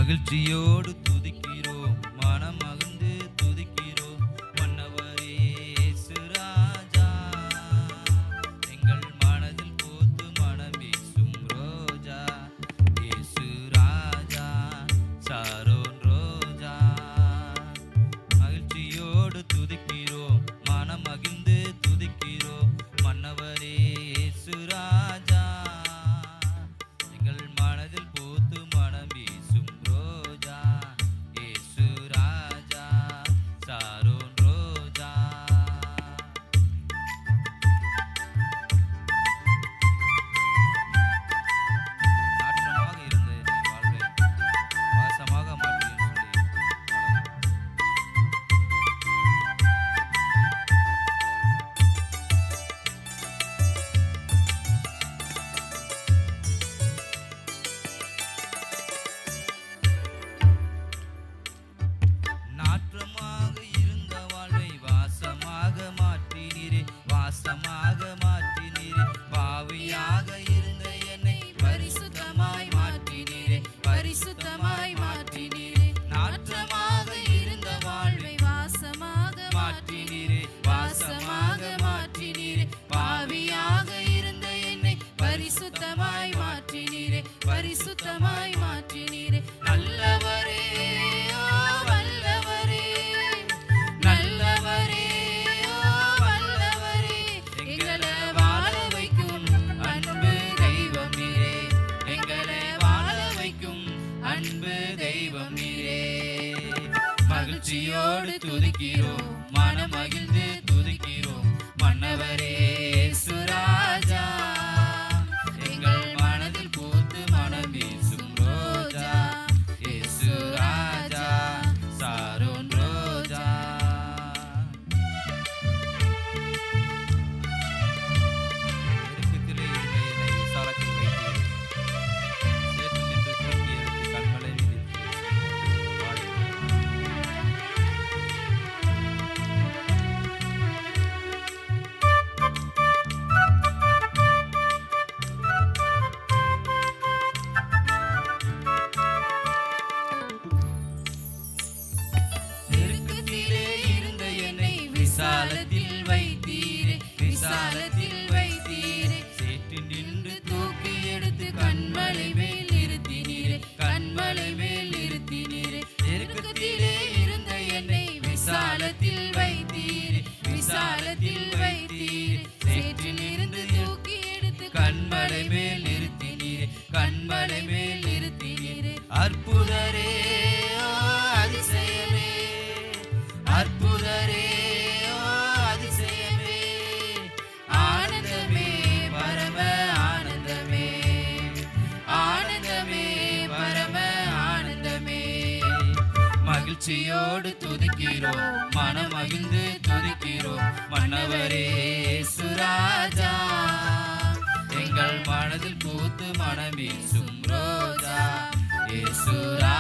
மகிழ்ச்சியோடு துதிக்கிறோம், மனம் மகிழ்ந்து துதிக்கிறோம். மன்னவரே இயேசு ராஜா, எங்கள் மனதில் பூத்து மனம் வீசும் ரோஜா. இயேசு ராஜா, சாரோன் ரோஜா. மகிழ்ச்சியோடு துதிக்கிறோம், மனம் மகிழ்ந்து துதிக்கிறோம். மன்னவரே இயேசு ராஜா, எங்கள் மனதில் பூத்து மனம் வீசும் ரோஜா. இயேசு ராஜா, சாரோன் ரோஜா. நாற்றமாக இருந்த என்னை வாழ்வை வாசமாக மாற்றியும் சொல்லி நாற்றமாக இருந்த வாழ்வை வாசமாக மாற்றினீரே, வாசமாக மாற்றினீரே. பாவியாக இருந்த என்னை பரிசுத்தமாய் மாற்றினீரே, பரிசுத்தமாய் மாற்றினீரே. நாற்றமாக இருந்த வாழ்வை வாசமாக மாற்றினீரே, வாசமாக மாற்றினீரே. பாவியாக இருந்த என்னை பரிசுத்தமாய் மாற்றினீரே, பரிசுத்தமாய் மாற்றினீரே. நல்லவரே, ஓ வல்லவரே, நல்லவரே, ஓ வல்லவரே. எங்களை வாழ வைக்கும் அன்பு தெய்வம் நீரே, எங்களை வாழ வைக்கும் அன்பு தெய்வம் நீரே. மகிழ்ச்சியோடு துதிக்கிறோம், மனம் மகிழ்ந்து துதிக்கிறோம். மன்னவரே இயேசு ராஜா, எங்கள் மனதில் பூத்து மனம் வீசும் ரோஜா. இயேசு ராஜா, சாரோன் ரோஜா. நெருக்கத்திலே இருந்த என்னை விசாலத்தில் வைத்தீர், சேற்றில் நின்று தூக்கி எடுத்து கண்மலை விரித்து நெருக்கத்திலே இருந்த என்னை விசாலத்தில் வைத்தீரே, விசாலத்தில் வைத்தீரே. சேற்றில் நின்று தூக்கி எடுத்து கண்மலை மேல் நிறுத்தினீரே, கண்மலை மேல் நிறுத்தினீரே. நெருக்கத்திலே இருந்த என்னை விசாலத்தில் வைத்தீரே, விசாலத்தில் வைத்தீரே. சேற்றில் இருந்து தூக்கி எடுத்து கண்மலை மேல் நிறுத்தினீரே, கண்மலை மேல் நிறுத்தினீரே. அற்புதரே, ஓ அதிசயமே, அற்புதரே, ஓ அதிசயமே. ஆனந்தமே, பரம ஆனந்தமே, ஆனந்தமே, பரம ஆனந்தமே. மகிழ்ச்சியோடு துதிக்கிறோம், மனம் மகிழ்ந்து துதிக்கிறோம். மன்னவரே இயேசு ராஜா, எங்கள் மனதில் பூத்து மனம் வீசும் ரோஜா. இயேசு ராஜா,